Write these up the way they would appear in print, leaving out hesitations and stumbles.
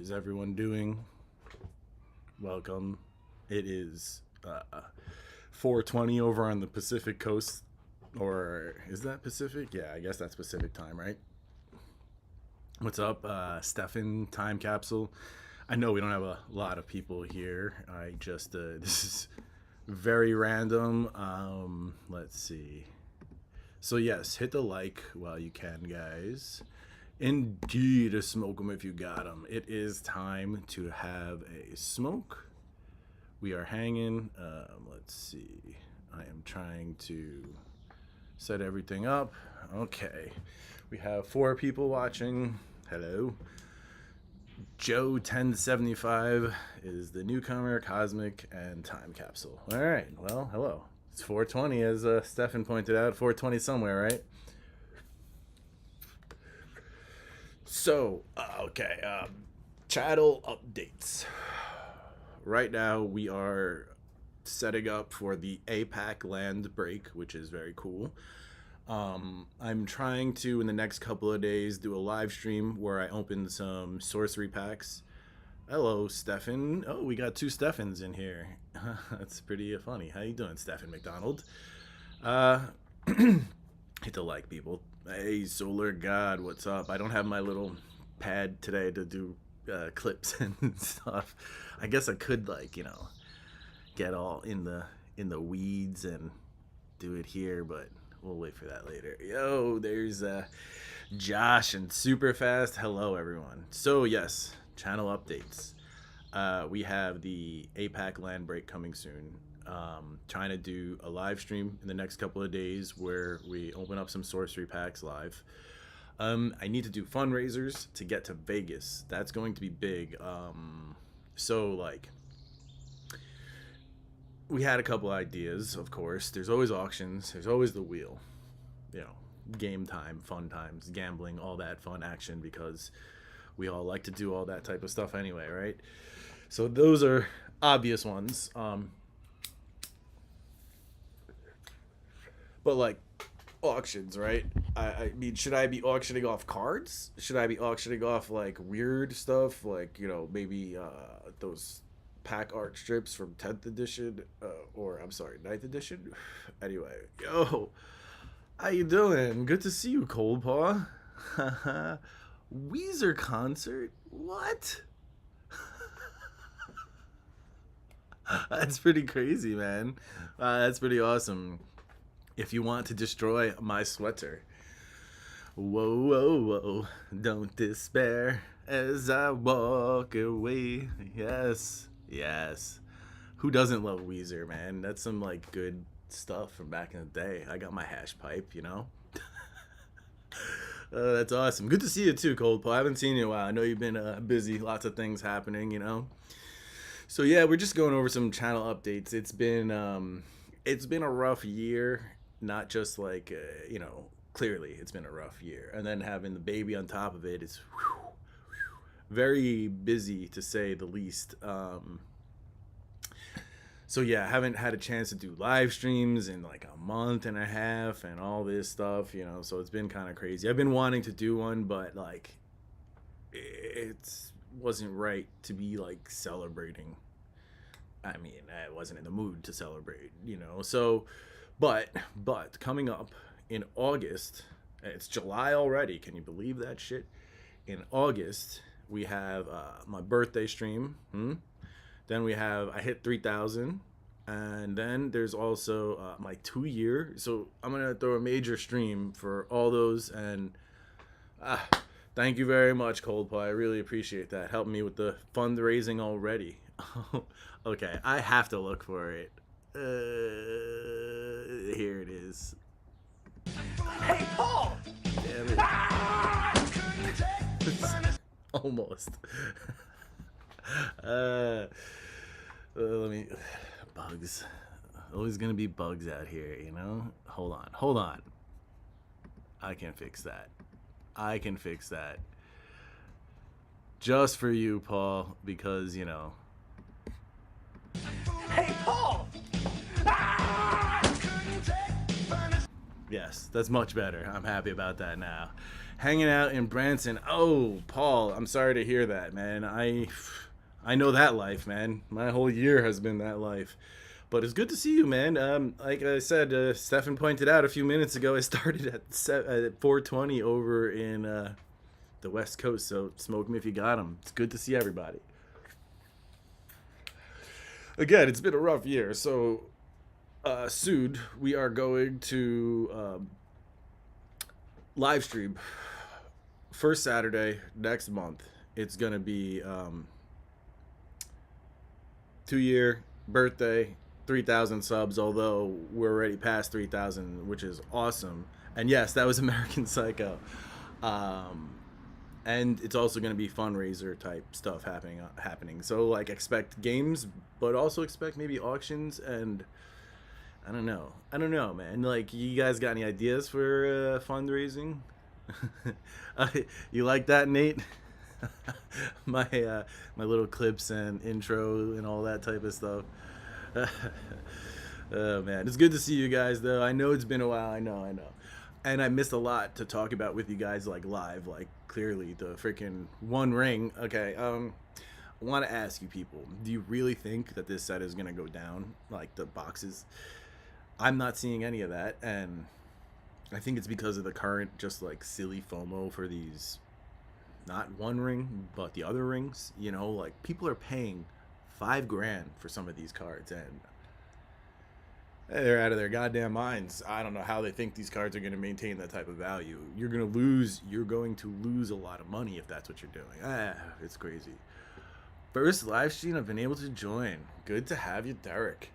is everyone doing? Welcome. It is 4:20 over on the Pacific Coast, or is that Pacific? Yeah, I guess that's Pacific time, right? What's up, Stefan, Time Capsule? I know we don't have a lot of people here. I just, this is very random. Let's see. So yes, hit the like while you can, guys. Indeed, smoke them if you got them. It is time to have a smoke. We are hanging. Let's see. I am trying to set everything up. Okay. We have 4 people watching. Hello. Joe 1075 is the newcomer, Cosmic, and Time Capsule. All right. Well, hello. It's 4:20, as Stefan pointed out. 4:20 somewhere, right? So, okay, channel updates. Right now, we are setting up for the APAC land break, which is very cool. I'm trying to, in the next couple of days, do a live stream where I open some sorcery packs. Hello, Stefan. Oh, we got 2 Stefans in here. That's pretty funny. How you doing, Stefan McDonald? Hit the like, people. Hey, Solar God, what's up? I don't have my little pad today to do clips and stuff. I guess I could, like, you know, get all in the weeds and do it here, but we'll wait for that later. Yo, there's Josh and Superfast. Hello, everyone. So yes, channel updates. We have the APAC land break coming soon. Trying to do a live stream in the next couple of days where we open up some sorcery packs live. I need to do fundraisers to get to Vegas. That's going to be big. So, like, we had a couple ideas, of course. There's always auctions. There's always the wheel. You know, game time, fun times, gambling, all that fun action, because we all like to do all that type of stuff anyway, right? So those are obvious ones. But, like, auctions, right? I mean, should I be auctioning off cards? Should I be auctioning off, like, weird stuff? Like, you know, maybe those pack art strips from 10th edition? Or, I'm sorry, 9th edition? Anyway, yo, how you doing? Good to see you, Cold Paw. Weezer concert? What? That's pretty crazy, man. That's pretty awesome. If you want to destroy my sweater. Whoa, whoa, whoa. Don't despair as I walk away. Yes. Yes. Who doesn't love Weezer, man? That's some, like, good stuff from back in the day. I got my hash pipe, you know? That's awesome. Good to see you too, Cold Paw. I haven't seen you in a while. I know you've been busy. Lots of things happening, you know? So, yeah, we're just going over some channel updates. It's been a rough year. Not just like, you know, clearly it's been a rough year. And then having the baby on top of it is very busy, to say the least. So, yeah, I haven't had a chance to do live streams in like a month and a half and all this stuff, you know. So it's been kind of crazy. I've been wanting to do one, but, like, it wasn't right to be, like, celebrating. I mean, I wasn't in the mood to celebrate, you know. So... But coming up in August, it's July already. Can you believe that shit? In August, we have my birthday stream. Then we have, I hit 3,000. And then there's also my 2-year. So I'm going to throw a major stream for all those. And thank you very much, Cold Paw. I really appreciate that. Helping me with the fundraising already. Okay, I have to look for it. Here it is. Hey, Paul! Damn it. Almost. Let me... Bugs. Always gonna be bugs out here, you know? Hold on. I can fix that. Just for you, Paul, because, you know... Hey, Paul! Yes, that's much better. I'm happy about that now. Hanging out in Branson. Oh, Paul, I'm sorry to hear that, man. I know that life, man. My whole year has been that life. But it's good to see you, man. Like I said, Stefan pointed out a few minutes ago, I started at 4:20 over in the West Coast. So smoke me if you got them. It's good to see everybody. Again, it's been a rough year. So, Sood, we are going to live stream first Saturday next month. It's gonna be 2-year birthday, 3,000 subs. Although we're already past 3,000, which is awesome. And yes, that was American Psycho. And it's also going to be fundraiser type stuff happening. So like expect games, but also expect maybe auctions and I don't know, man. Like, you guys got any ideas for fundraising? You like that, Nate? My little clips and intro and all that type of stuff. Oh man, it's good to see you guys though. I know it's been a while. I know. And I missed a lot to talk about with you guys like live, like clearly the freaking One Ring. Okay, I want to ask you people, do you really think that this set is going to go down, like the boxes? I'm not seeing any of that, and I think it's because of the current just like silly FOMO for these, not One Ring, but the other rings. You know, like people are paying $5,000 for some of these cards, and they're out of their goddamn minds. I don't know how they think these cards are going to maintain that type of value. You're going to lose a lot of money if that's what you're doing. It's crazy. First live stream I've been able to join. Good to have you, Derek.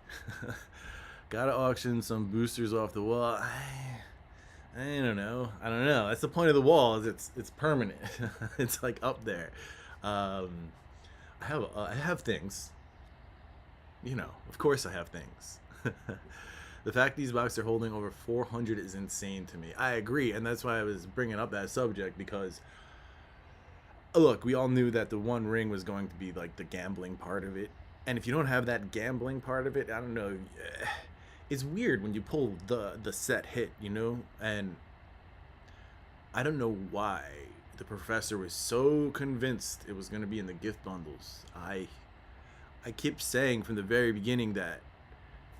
Gotta auction some boosters off the wall. I don't know. That's the point of the wall. Is it's permanent. It's like up there. I have things. You know, of course I have things. The fact these boxes are holding over 400 is insane to me. I agree, and that's why I was bringing up that subject, because look, we all knew that the One Ring was going to be like the gambling part of it, and if you don't have that gambling part of it, I don't know, it's weird when you pull the set hit, you know. And I don't know why the professor was so convinced it was going to be in the gift bundles. I kept saying from the very beginning that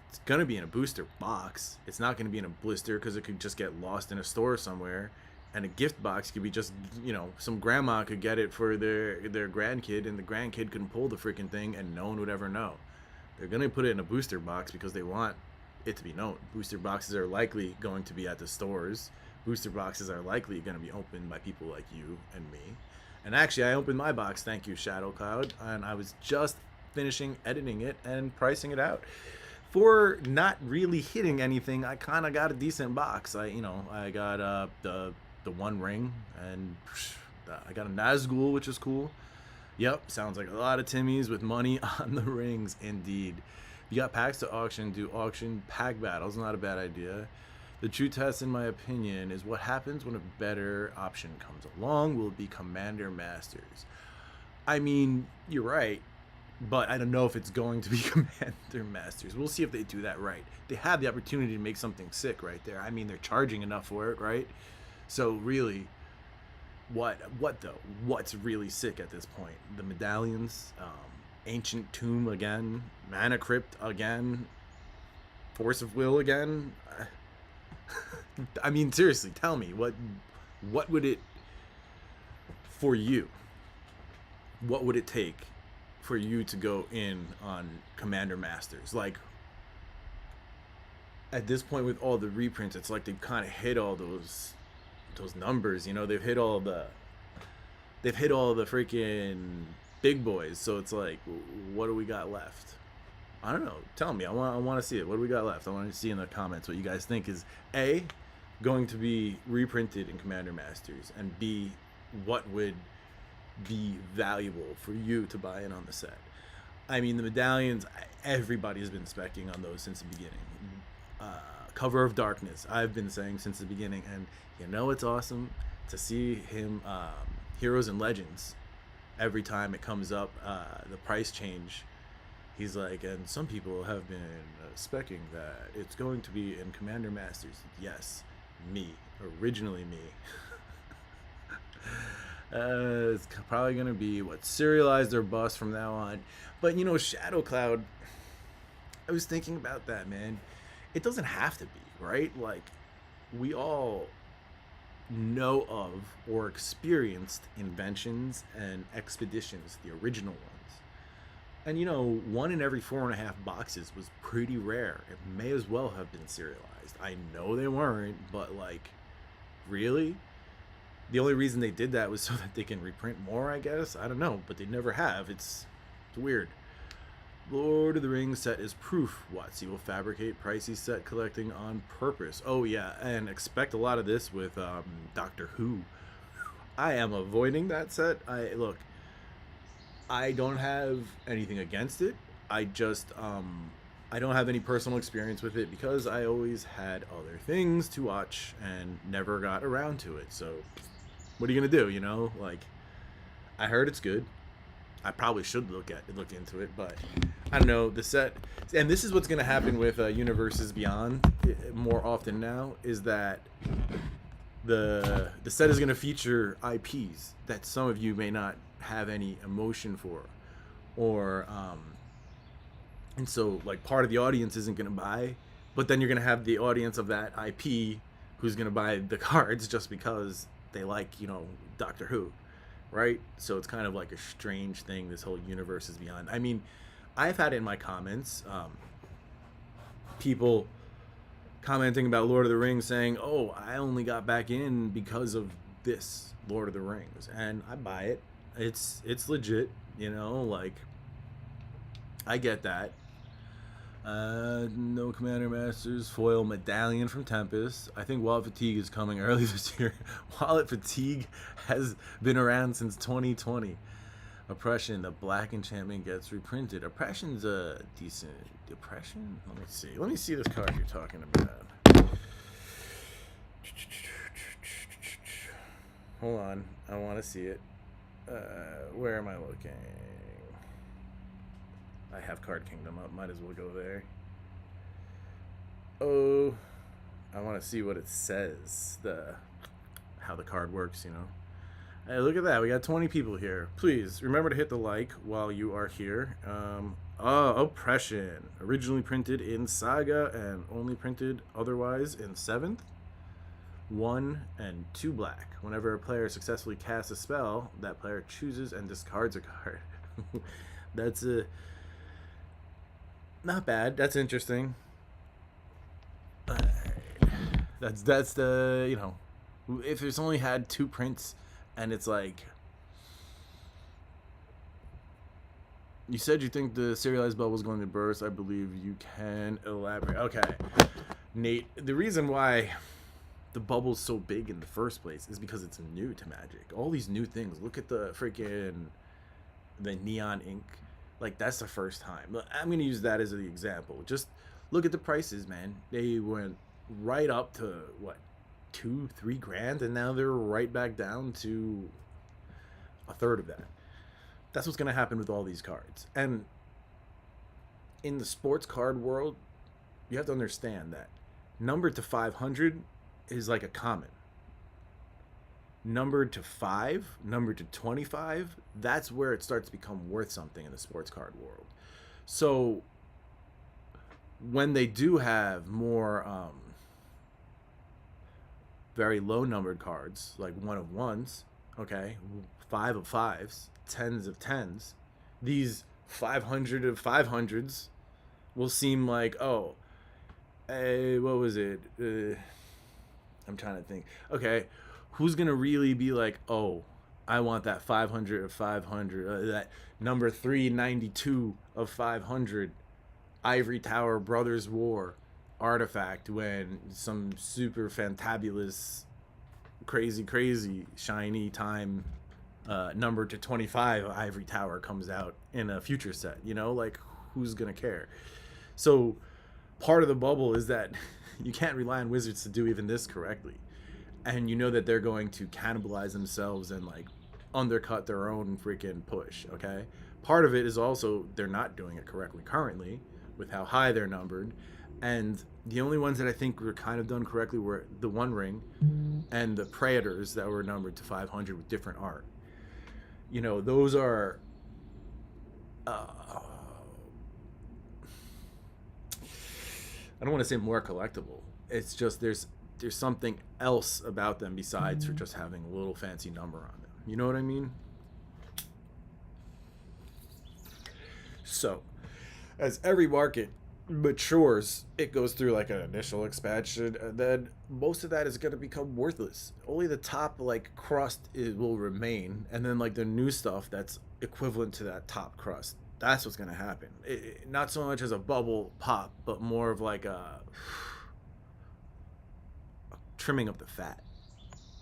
it's going to be in a booster box. It's not going to be in a blister, because it could just get lost in a store somewhere. And a gift box could be just, you know, some grandma could get it for their grandkid, and the grandkid couldn't pull the freaking thing, and no one would ever know. They're going to put it in a booster box because they want it to be known. Booster boxes are likely going to be at the stores. Booster boxes are likely going to be opened by people like you and me. And actually, I opened my box, thank you, Shadow Cloud, and I was just finishing editing it and pricing it out. For not really hitting anything, I kind of got a decent box. I got the One Ring, and I got a Nazgul, which is cool. Yep, sounds like a lot of Timmies with money on the rings, indeed. If you got packs to auction, do auction pack battles. Not a bad idea. The true test, in my opinion, is what happens when a better option comes along will be Commander Masters. I mean, you're right, but I don't know if it's going to be Commander Masters. We'll see if they do that right. They have the opportunity to make something sick right there. I mean, they're charging enough for it, right? So really, what though? What's really sick at this point? The medallions, Ancient Tomb again, Mana Crypt again, Force of Will again. I mean, seriously, tell me, what would it, for you, what would it take for you to go in on Commander Masters? Like, at this point with all the reprints, it's like they've kind of hit all those numbers, you know. They've hit all the freaking big boys, so it's like, what do we got left? I don't know. Tell me. I want to see it. What do we got left? I want to see in the comments what you guys think is A, going to be reprinted in Commander Masters, and B, what would be valuable for you to buy in on the set. I mean, the medallions, everybody's been specking on those since the beginning. Cover of Darkness, I've been saying since the beginning, and you know it's awesome to see him, Heroes and Legends, every time it comes up, the price change. He's like, and some people have been specking that it's going to be in Commander Masters. Yes, me, originally me. It's probably gonna be what, serialized or bust from now on. But you know, Shadow Cloud, I was thinking about that, man. It doesn't have to be, right? Like, we all know of or experienced inventions and expeditions, the original ones. And you know, 1 in every 4.5 boxes was pretty rare. It may as well have been serialized. I know they weren't, but like, really? The only reason they did that was so that they can reprint more, I guess. I don't know, but they never have. It's weird. Lord of the Rings set is proof. WotC will fabricate pricey set collecting on purpose. Oh yeah, and expect a lot of this with Doctor Who. I am avoiding that set. I don't have anything against it. I just I don't have any personal experience with it because I always had other things to watch and never got around to it. So what are you gonna do? You know, like, I heard it's good. I probably should look into it, but I don't know, the set. And this is what's gonna happen with Universes Beyond more often now, is that the set is gonna feature IPs that some of you may not have any emotion for, or and so like part of the audience isn't gonna buy, but then you're gonna have the audience of that IP who's gonna buy the cards just because they like, you know, Doctor Who, right? So it's kind of like a strange thing, this whole Universes Beyond. I mean, I've had it in my comments, people commenting about Lord of the Rings saying, oh, I only got back in because of this Lord of the Rings, and I buy it. It's legit, you know, like, I get that. No Commander Masters foil medallion from Tempest. I think Wallet Fatigue is coming early this year. Wallet Fatigue has been around since 2020. Oppression, the black enchantment gets reprinted. Oppression's a decent. Oppression? Let me see this card you're talking about. Hold on, I want to see it. Where am I looking? I have Card Kingdom up, might as well go there. Oh, I want to see what it says, how the card works, you know. Hey, look at that, we got 20 people here. Please remember to hit the like while you are here. Oppression, originally printed in Saga and only printed otherwise in 7th. 1 and 2 black. Whenever a player successfully casts a spell, that player chooses and discards a card. That's not bad. That's interesting. That's the, you know, if it's only had 2 prints and it's like, you said you think the serialized bubble is going to burst. I believe you can elaborate. Okay, Nate, the reason why the bubble's so big in the first place is because it's new to Magic. All these new things. Look at the neon ink. Like, that's the first time. I'm going to use that as the example. Just look at the prices, man. They went right up to, what, 2-3 grand, and now they're right back down to a third of that. That's what's going to happen with all these cards. And in the sports card world, you have to understand that numbered to 500 is like a common. Numbered to 5, numbered to 25, that's where it starts to become worth something in the sports card world. So when they do have more very low numbered cards, like 1 of 1s, okay, 5 of 5s, 10s of 10s, these 500 of 500s will seem like, oh, hey, what was it? I'm trying to think. Okay, who's gonna really be like, oh, I want that 500 of 500, that number 392 of 500 Ivory Tower Brothers War artifact, when some super fantabulous, crazy shiny time number to 25 Ivory Tower comes out in a future set, you know, like, who's gonna care? So part of the bubble is that you can't rely on Wizards to do even this correctly, and you know that they're going to cannibalize themselves and like undercut their own freaking push. Okay, part of it is also they're not doing it correctly currently with how high they're numbered, And the only ones that I think were kind of done correctly were the One Ring and the Praetors that were numbered to 500 with different art. You know, those are I don't want to say more collectible. It's just there's something else about them besides for just having a little fancy number on them. You know what I mean? So, as every market matures, it goes through like an initial expansion, and then most of that is going to become worthless. Only the top like crust will remain, and then like the new stuff that's equivalent to that top crust. That's what's going to happen. Not so much as a bubble pop, but more of like a trimming of the fat.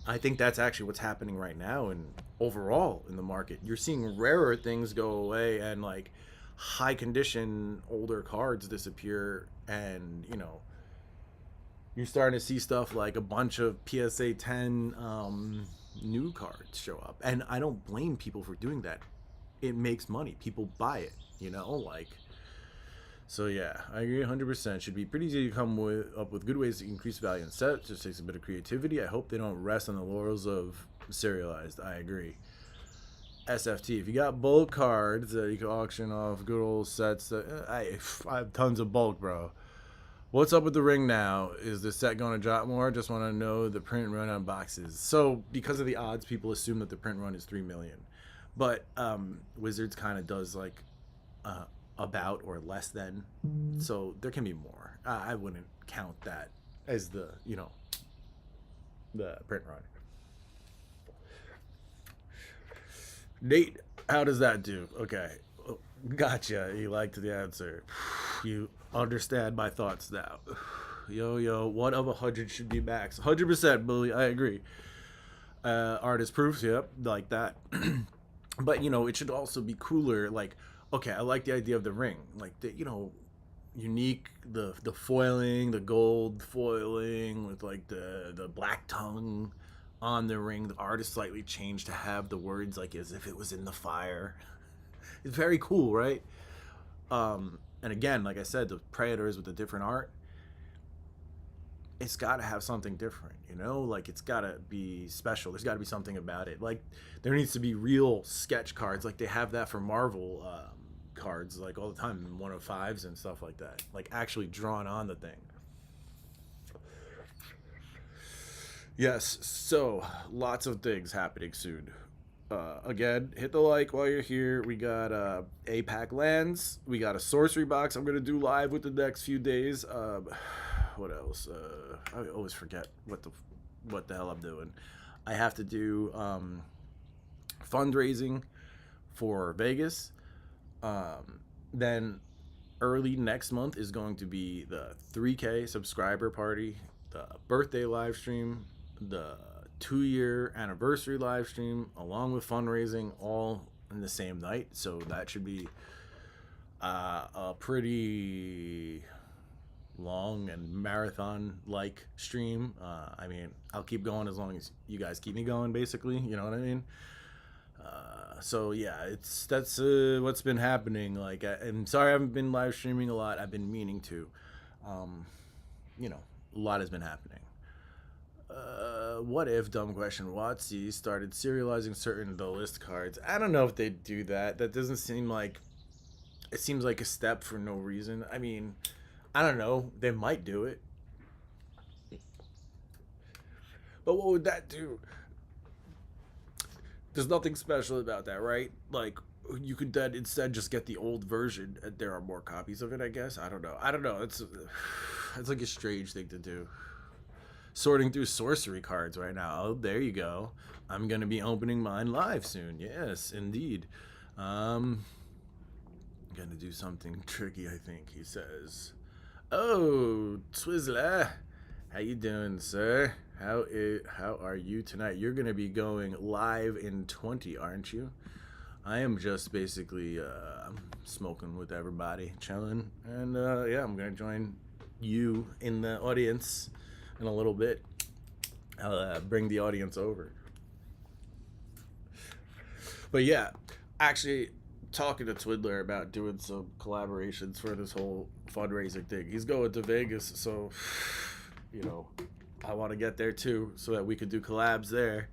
I think that's actually what's happening right now, and overall in the market, you're seeing rarer things go away, and like high condition older cards disappear, and you know, you're starting to see stuff like a bunch of PSA 10 new cards show up, and I don't blame people for doing that. It makes money, people buy it, you know, like. So yeah, I agree 100%. Should be pretty easy to come up with good ways to increase value in sets. Just takes a bit of creativity. I hope they don't rest on the laurels of serialized. I agree. SFT, if you got bulk cards that you can auction off, good old sets, I have tons of bulk, bro. What's up with the ring now? Is the set going to drop more? Just want to know the print run on boxes. So because of the odds, people assume that the print run is 3 million. But Wizards kind of does like about or less than, so there can be more. I wouldn't count that as the, you know, the print run. Nate, how does that do? Okay, gotcha. You liked the answer. You understand my thoughts now. Yo, 1 of 100 should be max. 100%, bully. I agree. Artist proofs, yep, like that. But you know, it should also be cooler. Like, okay, I like the idea of the ring, like the, you know, unique, the foiling, the gold foiling with like the black tongue on the ring. The art is slightly changed to have the words like as if it was in the fire. It's very cool, right? And again, like I said, the Praetors with the different art, it's got to have something different, you know, like it's got to be special. There's got to be something about it. Like there needs to be real sketch cards, like they have that for Marvel cards, like all the time, 105s and stuff like that, like actually drawn on the thing. Yes, so lots of things happening soon. Again, hit the like while you're here. We got APAC lands. We got a sorcery box I'm gonna do live with the next few days. What else? I always forget what the hell I'm doing. I have to do fundraising for Vegas. Then early next month is going to be the 3K subscriber party, the birthday live stream, the 2-year anniversary live stream, along with fundraising, all in the same night. So that should be a pretty long and marathon-like stream. I mean, I'll keep going as long as you guys keep me going, basically. You know what I mean? So yeah, that's what's been happening. Like, I'm sorry I haven't been live streaming a lot. I've been meaning to. You know, a lot has been happening. What if, dumb question, WotC started serializing certain the list cards? I don't know if they do that. That doesn't seem like, it seems like a step for no reason. I mean, I don't know. They might do it. But what would that do? There's nothing special about that, right? Like, you could then instead just get the old version, and there are more copies of it, I guess. I don't know. It's like a strange thing to do. Sorting through sorcery cards right now. Oh, there you go. I'm gonna be opening mine live soon. Yes, indeed. Gonna do something tricky, I think, he says. Oh, Twizzler. How you doing, sir? How are you tonight? You're gonna be going live in 20, aren't you? I am just basically smoking with everybody, chilling, and yeah, I'm gonna join you in the audience in a little bit. I'll bring the audience over. But yeah, actually, talking to Twiddler about doing some collaborations for this whole fundraising thing. He's going to Vegas, so I want to get there too, so that we could do collabs there.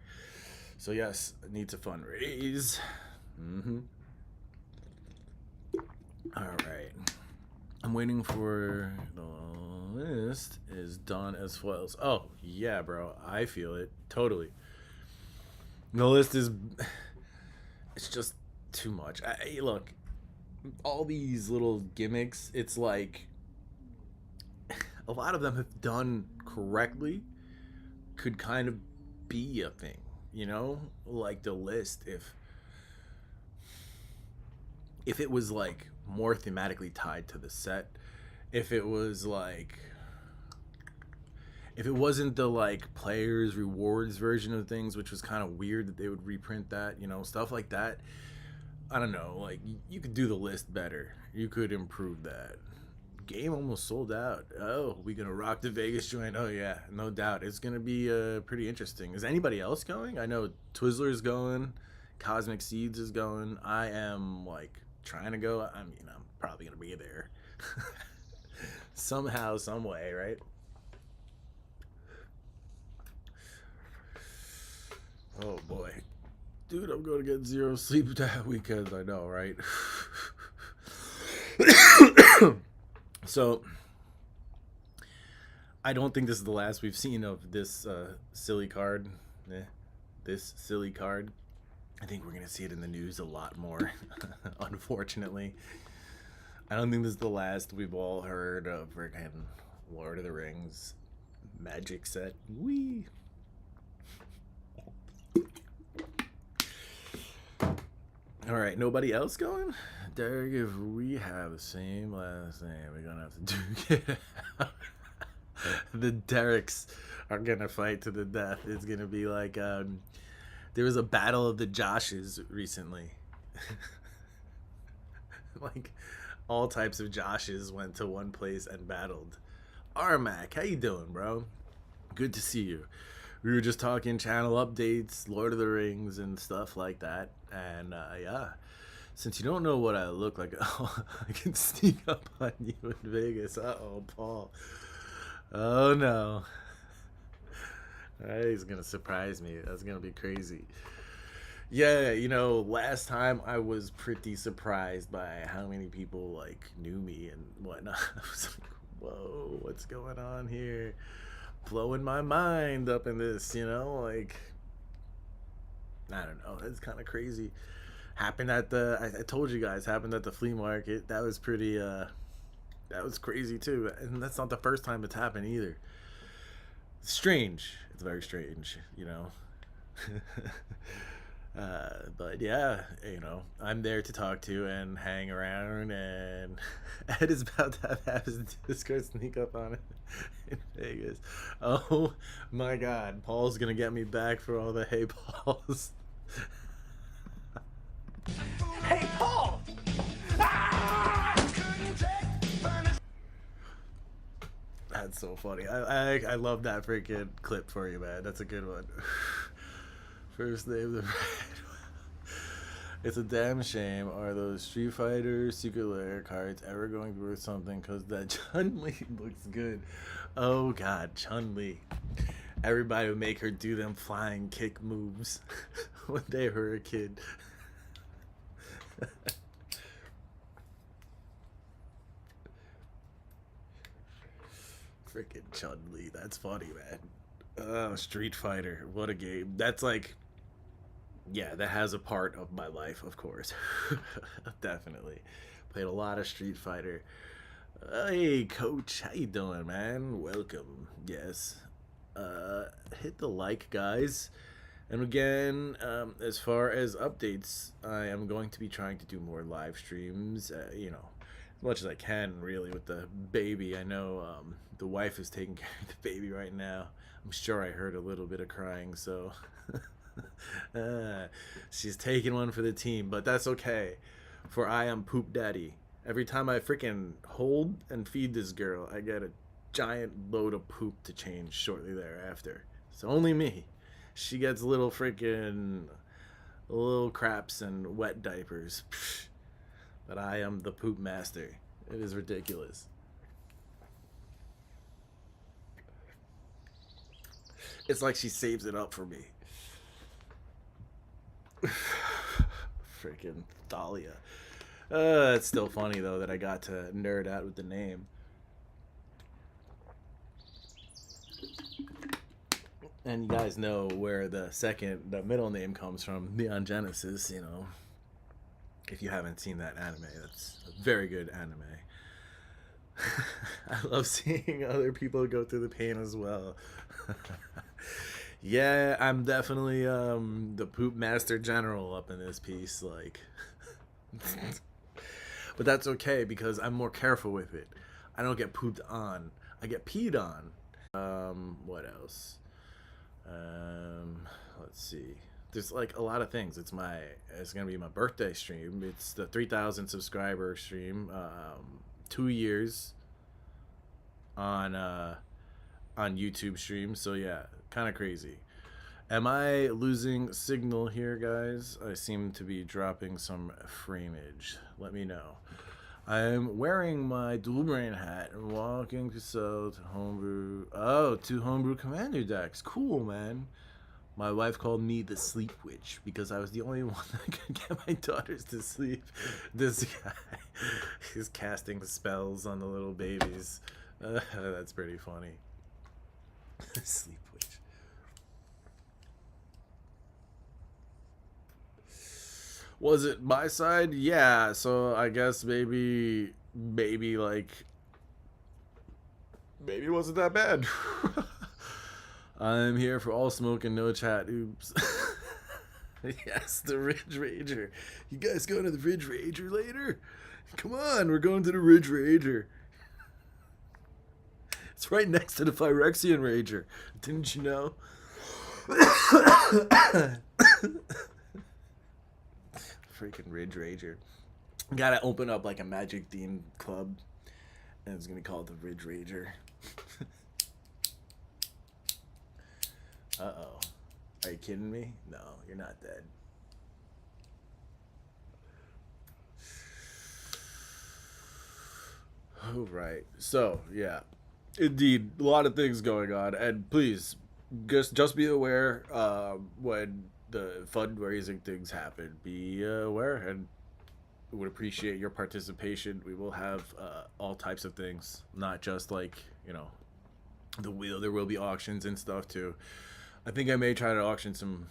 So yes, I need to fundraise. All right, I'm waiting for the list is done as foils. Oh yeah, bro, I feel it totally. The list is, it's just too much. Look, all these little gimmicks, it's like a lot of them have done correctly could kind of be a thing, like the list, if it was like more thematically tied to the set, if it wasn't the like players rewards version of things, which was kind of weird that they would reprint that, stuff like that. I don't know, like you could do the list better, you could improve that. Game almost sold out. Oh, we gonna rock the Vegas joint? Oh yeah, no doubt. It's gonna be pretty interesting. Is anybody else going? I know Twizzler's going, Cosmic Seeds is going. I am like trying to go. I mean, I'm probably gonna be there somehow, some way, right? Oh boy, dude, I'm gonna get zero sleep that weekend. I know, right? So, I don't think this is the last we've seen of this silly card. This silly card. I think we're going to see it in the news a lot more, unfortunately. I don't think this is the last we've all heard of freaking Lord of the Rings magic set. Whee! Alright, nobody else going? Derek, if we have the same last name, we're gonna have to get out. The Dereks are gonna fight to the death. It's gonna be like there was a battle of the Joshes recently. Like all types of Joshes went to one place and battled. Armac, how you doing, bro? Good to see you. We were just talking channel updates, Lord of the Rings and stuff like that, and yeah. Since you don't know what I look like, I can sneak up on you in Vegas. Uh-oh, Paul. Oh, no. He's going to surprise me. That's going to be crazy. Yeah, last time I was pretty surprised by how many people, like, knew me and whatnot. I was like, whoa, what's going on here? Blowing my mind up in this, like, I don't know. It's kind of crazy. Happened at I told you guys, happened at the flea market. That was pretty, that was crazy too. And that's not the first time it's happened either. It's strange. It's very strange, but yeah, I'm there to talk to and hang around, and Ed is about to have his Discord sneak up on it in Vegas. Oh my God, Paul's gonna get me back for all the hey Pauls. Hey, Paul! That's so funny. I love that freaking clip for you, man. That's a good one. First name the It's a damn shame. Are those Street Fighter Secret Lair cards ever going to be worth something? Because that Chun-Li looks good. Oh God, Chun-Li. Everybody would make her do them flying kick moves when they were a kid. Freaking Chun-Li, that's funny, man. Oh, Street Fighter, what a game. That's like, yeah, that has a part of my life, of course. Definitely. Played a lot of Street Fighter. Hey, Coach, how you doing, man? Welcome. Yes. Hit the like, guys. And again, as far as updates, I am going to be trying to do more live streams, as much as I can, really, with the baby. I know the wife is taking care of the baby right now. I'm sure I heard a little bit of crying, so she's taking one for the team, but that's okay, for I am Poop Daddy. Every time I freaking hold and feed this girl, I get a giant load of poop to change shortly thereafter. It's only me. She gets little craps and wet diapers. that I am the poop master. It is ridiculous. It's like she saves it up for me. Freaking Thalia. It's still funny though that I got to nerd out with the name. And you guys know where the middle name comes from, Neon Genesis, you know. If you haven't seen that anime, that's a very good anime. I love seeing other people go through the pain as well. Yeah, I'm definitely the poop master general up in this piece, like. But that's okay because I'm more careful with it. I don't get pooped on. I get peed on. What else? Let's see. There's like a lot of things. It's gonna be my birthday stream. It's the 3,000 subscriber stream. 2 years on YouTube stream. So yeah, kind of crazy. Am I losing signal here, guys? I seem to be dropping some frameage. Let me know. I'm wearing my dual brain hat and walking to sell to homebrew. Oh, 2 homebrew commander decks. Cool, man. My wife called me the sleep witch because I was the only one that could get my daughters to sleep. This guy is casting spells on the little babies. That's pretty funny. Sleep witch. Was it my side? Yeah, so I guess maybe it wasn't that bad. I'm here for all smoke and no chat. Oops. Yes, the Ridge Rager. You guys going to the Ridge Rager later? Come on, we're going to the Ridge Rager. It's right next to the Phyrexian Rager. Didn't you know? Freaking Ridge Rager. Gotta open up like a magic themed club, and it's gonna be called the Ridge Rager. Uh-oh. Are you kidding me? No, you're not dead. Oh, right. So, yeah. Indeed, a lot of things going on. And please, just be aware when the fundraising things happen. Be aware, and would appreciate your participation. We will have all types of things, not just like, you know, the wheel. There will be auctions and stuff too. I think I may try to auction some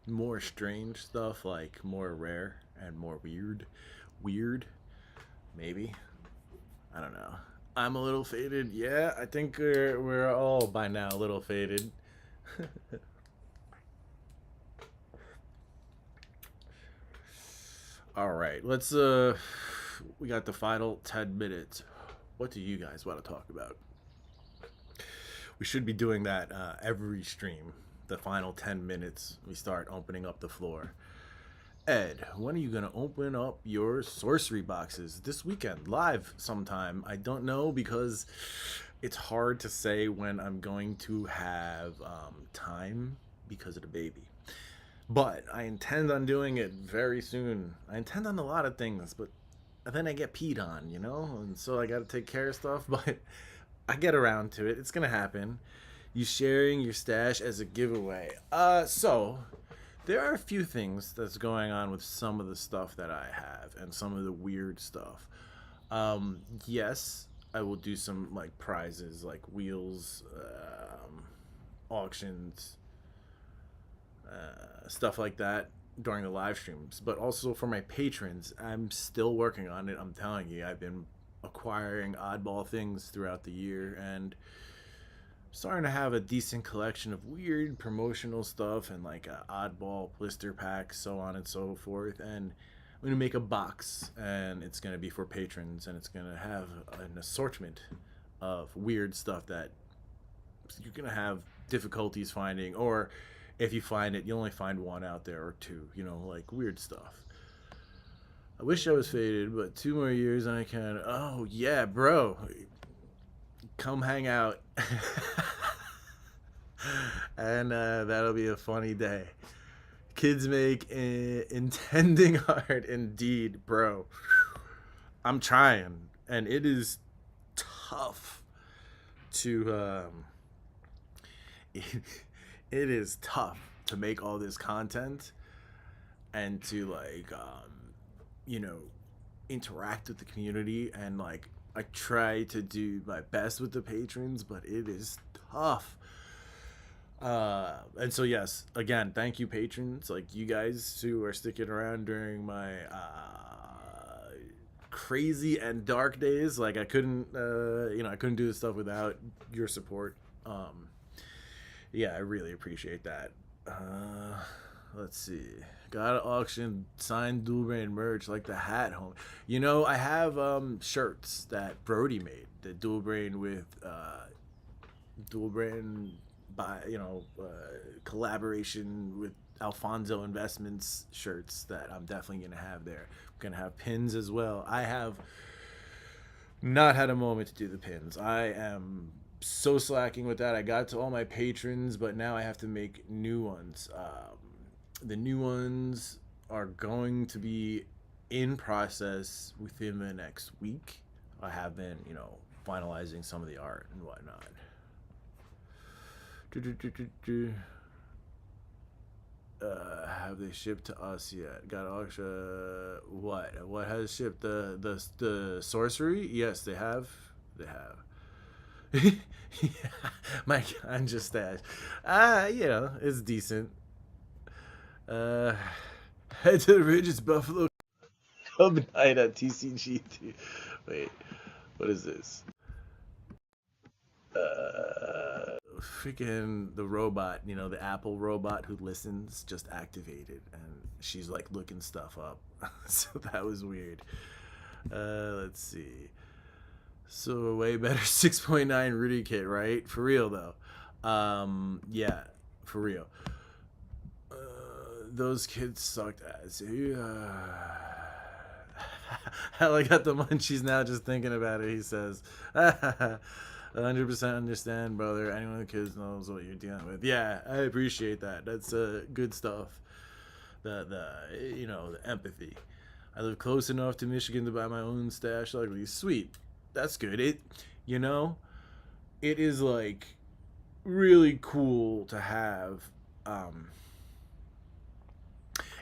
more strange stuff, like more rare and more weird. Maybe. I don't know. I'm a little faded. Yeah, I think we're all by now a little faded. All right, let's we got the final 10 minutes. What do you guys want to talk about? We should be doing that every stream. The final 10 minutes, we start opening up the floor. Ed, when are you going to open up your sorcery boxes? This weekend, live sometime. I don't know because it's hard to say when I'm going to have time because of the baby. But I intend on doing it very soon. I intend on a lot of things, but then I get peed on, you know? And so I got to take care of stuff, but I get around to it. It's going to happen. You sharing your stash as a giveaway. So there are a few things that's going on with some of the stuff that I have and some of the weird stuff. Yes, I will do some like prizes, like wheels, auctions, stuff like that during the live streams. But also for my patrons, I'm still working on it. I'm telling you, I've been acquiring oddball things throughout the year and starting to have a decent collection of weird promotional stuff and like oddball blister packs, so on and so forth. And I'm gonna make a box, and it's gonna be for patrons, and it's gonna have an assortment of weird stuff that you're gonna have difficulties finding, or if you find it, you only find one out there or two, you know, like weird stuff. I wish I was faded, but 2 more years and I can. Oh yeah, bro, come hang out. And that'll be a funny day. kids make intending art. Indeed, bro. I'm trying, and it is tough to it is tough to make all this content and to like you know, interact with the community, and like I try to do my best with the patrons, but it is tough. And so yes, again, thank you patrons, like you guys who are sticking around during my crazy and dark days. Like I couldn't I couldn't do this stuff without your support. Yeah, I really appreciate that. Let's see. Got an auction signed Dual Brain merch, like the hat, home. You know, I have shirts that Brody made, the Dual Brain with Dual Brain by collaboration with Alfonso Investments shirts that I'm definitely gonna have there. I'm gonna have pins as well. I have not had a moment to do the pins. I am so slacking with that. I got to all my patrons, but now I have to make new ones. The new ones are going to be in process within the next week. I have been, finalizing some of the art and whatnot. Have they shipped to us yet? Got auction. What has shipped? The sorcery? Yes, they have. They have. Yeah, my ganja stash. It's decent. Head to the Ridges Buffalo Club night at TCG. Wait, what is this? Freaking the robot, the Apple robot who listens, just activated, and she's like looking stuff up. So that was weird. Let's see. So a way better 6.9 Rudy kit, right? For real though. Yeah, for real. Those kids sucked ass. Hell, I got the munchies now just thinking about it, he says. 100% understand, brother. Anyone with kids knows what you're dealing with. Yeah, I appreciate that. That's good stuff. The empathy. I live close enough to Michigan to buy my own stash. Luckily, sweet. That's good. It is like really cool to have.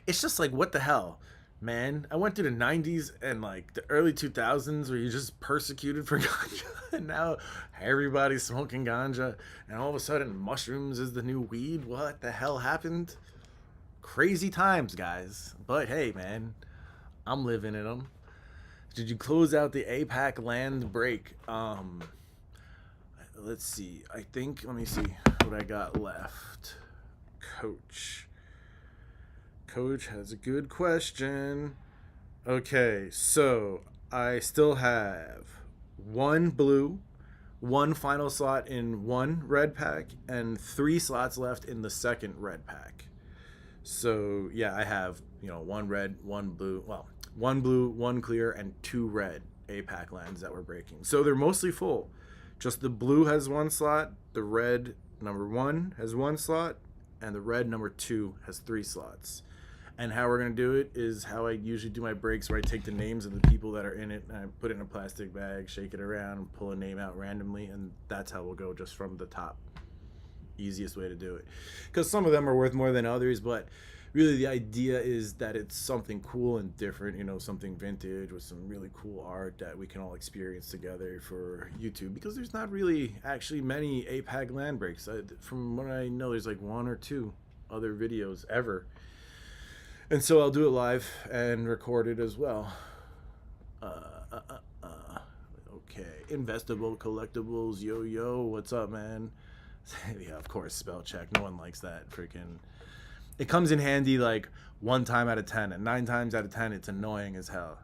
It's just like, what the hell, man? I went through the 90s and like the early 2000s where you're just persecuted for ganja, and now everybody's smoking ganja, and all of a sudden mushrooms is the new weed. What the hell happened? Crazy times, guys. But hey, man, I'm living in them. Did you close out the APAC land break? Let's see. Let me see what I got left. Coach has a good question. Okay, so I still have one blue, one final slot in one red pack, and 3 slots left in the second red pack. So yeah, I have, one red, one blue, one clear, and 2 red APAC lands that we're breaking. So they're mostly full. Just the blue has 1 slot, the red number 1 has 1 slot, and the red number 2 has 3 slots. And how we're going to do it is how I usually do my breaks, where I take the names of the people that are in it, and I put it in a plastic bag, shake it around, and pull a name out randomly, and that's how we'll go, just from the top. Easiest way to do it. Because some of them are worth more than others, but really the idea is that it's something cool and different, something vintage with some really cool art that we can all experience together for YouTube, because there's not really actually many APAC land breaks. From what I know, there's like 1 or 2 other videos ever. And so I'll do it live and record it as well. Okay. Investable collectibles. Yo, what's up, man? Yeah, of course, spell check. No one likes that. Freaking. It comes in handy like 1 time out of 10, and 9 times out of 10, it's annoying as hell.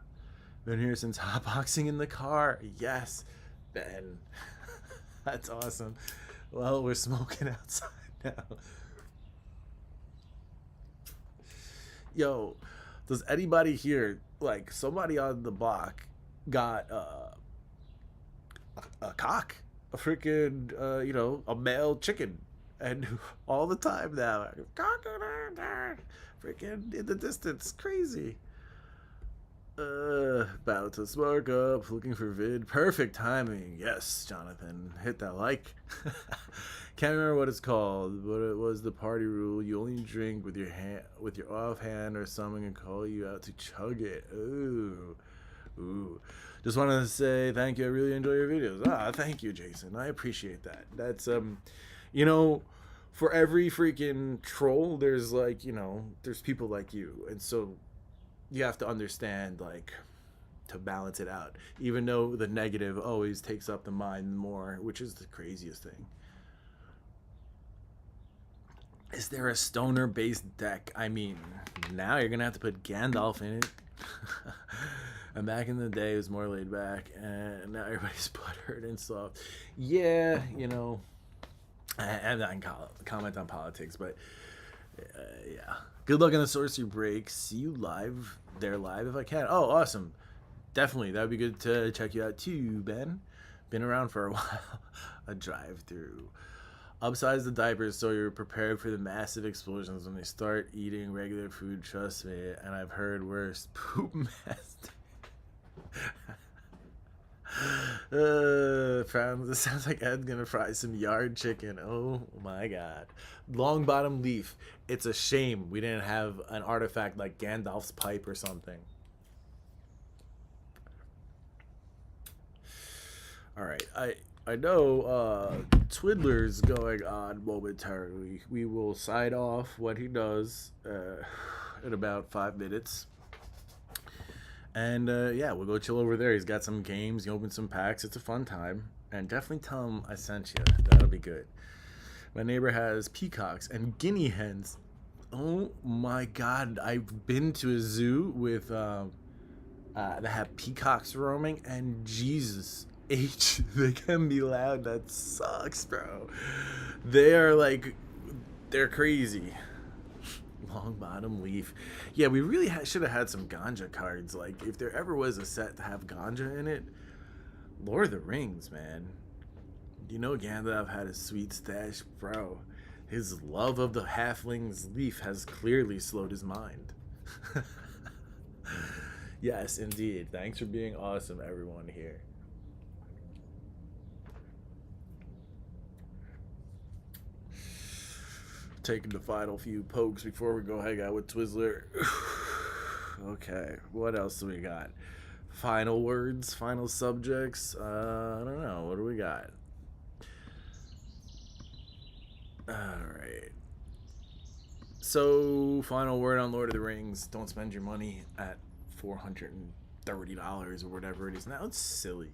Been here since hotboxing in the car. Yes, Ben. That's awesome. Well, we're smoking outside now. Yo, does anybody here, like, somebody on the block got a cock, a freaking a male chicken, and all the time now, freaking in the distance. Crazy. About to spark up, looking for vid. Perfect timing. Yes, Jonathan. Hit that like. Can't remember what it's called, but it was the party rule. You only drink with your hand, with your offhand, or someone can call you out to chug it. Ooh. Just wanted to say thank you. I really enjoy your videos. Thank you, Jason. I appreciate that. That's for every freaking troll, there's like, there's people like you, and so you have to understand, like, to balance it out, even though the negative always takes up the mind more, which is the craziest thing. Is there a stoner based deck? I mean, now you're gonna have to put Gandalf in it. And back in the day it was more laid back, and now everybody's butthurt and soft. Yeah, I'm not gonna comment on politics, but yeah. Good luck in the sorcery break. See you live if I can. Oh, awesome. Definitely. That would be good to check you out too, Ben. Been around for a while. A drive-through. Upsize the diapers so you're prepared for the massive explosions when they start eating regular food. Trust me. And I've heard worse. Poop master. This sounds like Ed's gonna fry some yard chicken. Oh my god. Long bottom leaf. It's a shame we didn't have an artifact like Gandalf's pipe or something. Alright, I know Twiddler's going on momentarily. We will sign off what he does in about 5 minutes. And yeah, we'll go chill over there. He's got some games. He opened some packs. It's a fun time. And definitely tell him I sent you. That'll be good. My neighbor has peacocks and guinea hens. Oh my god. I've been to a zoo with that have peacocks roaming, and Jesus H, they can be loud. That sucks, bro. They're crazy. Long bottom leaf. Yeah, we really should have had some ganja cards. Like, if there ever was a set to have ganja in it, Lord of the Rings, man. Gandalf had a sweet stash, bro. His love of the halfling's leaf has clearly slowed his mind. Yes, indeed. Thanks for being awesome, everyone here. Taking the final few pokes before we go hang out with Twizzler. Okay, what else do we got? Final words, final subjects. I don't know. What do we got? Alright. So, final word on Lord of the Rings. Don't spend your money at $430 or whatever it is now. It's silly.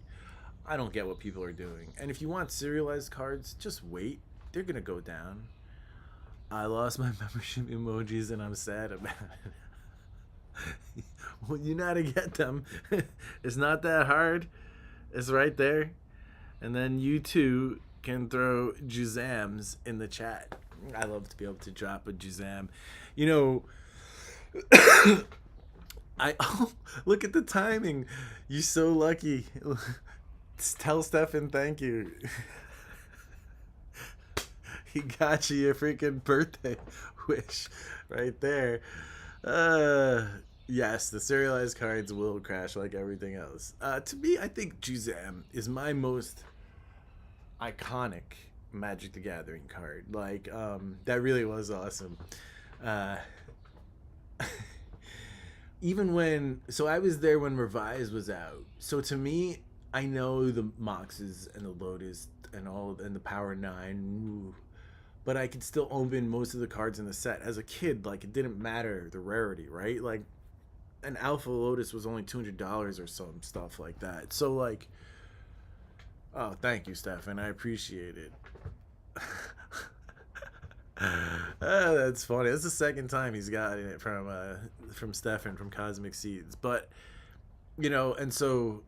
I don't get what people are doing. And if you want serialized cards, just wait. They're gonna go down. I lost my membership emojis and I'm sad about it. Well, you know how to get them. It's not that hard. It's right there. And then you too can throw Juzams in the chat. I love to be able to drop a Juzam. Look at the timing. You're so lucky. Tell Stefan thank you. He got you your freaking birthday wish right there. Yes, the serialized cards will crash like everything else. To me, I think Juzam is my most iconic Magic the Gathering card. Like, that really was awesome. So I was there when Revise was out. So to me, I know the Moxes and the Lotus and the Power 9. Ooh. But I could still open most of the cards in the set. As a kid, like, it didn't matter the rarity, right? Like, an Alpha Lotus was only $200 or some stuff like that. So, like, oh, thank you, Stefan. I appreciate it. That's funny. That's the second time he's gotten it from Stefan from Cosmic Seeds. But, and so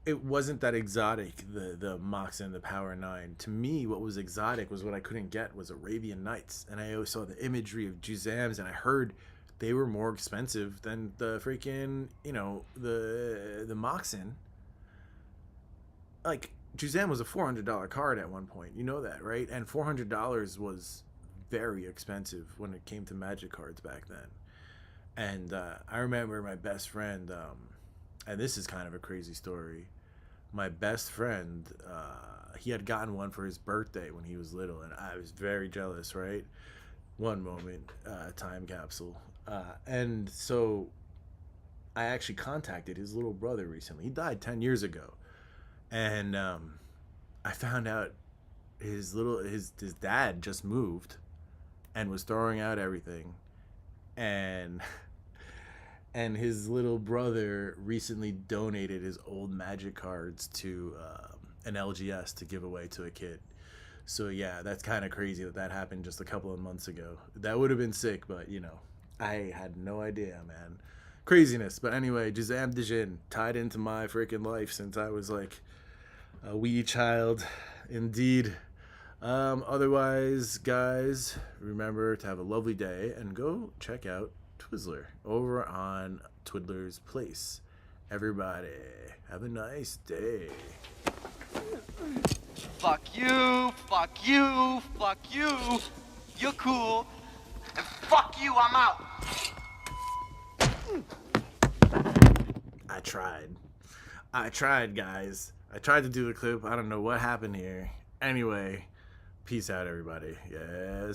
it wasn't that exotic, the Mox and the Power 9. To me, what was exotic was what I couldn't get was Arabian Nights. And I always saw the imagery of Juzams, and I heard they were more expensive than the freaking, the Moxen. Like, Juzam was a $400 card at one point. You know that, right? And $400 was very expensive when it came to Magic cards back then. And I remember my best friend, and this is kind of a crazy story. My best friend, he had gotten one for his birthday when he was little, and I was very jealous, right? One moment, time capsule. And so I actually contacted his little brother recently. He died 10 years ago. And I found out his dad just moved and was throwing out everything. And his little brother recently donated his old Magic cards to an LGS to give away to a kid. So yeah, that's kind of crazy that happened just a couple of months ago. That would have been sick, but you know, I had no idea, man. Craziness. But anyway, Jazam Dijin tied into my freaking life since I was like a wee child, indeed. Otherwise, guys, remember to have a lovely day and go check out Twizzler over on Twiddler's Place. Everybody, have a nice day. Fuck you, fuck you, fuck you. You're cool. And fuck you, I'm out. I tried, guys. I tried to do the clip. I don't know what happened here. Anyway, peace out, everybody. Yes.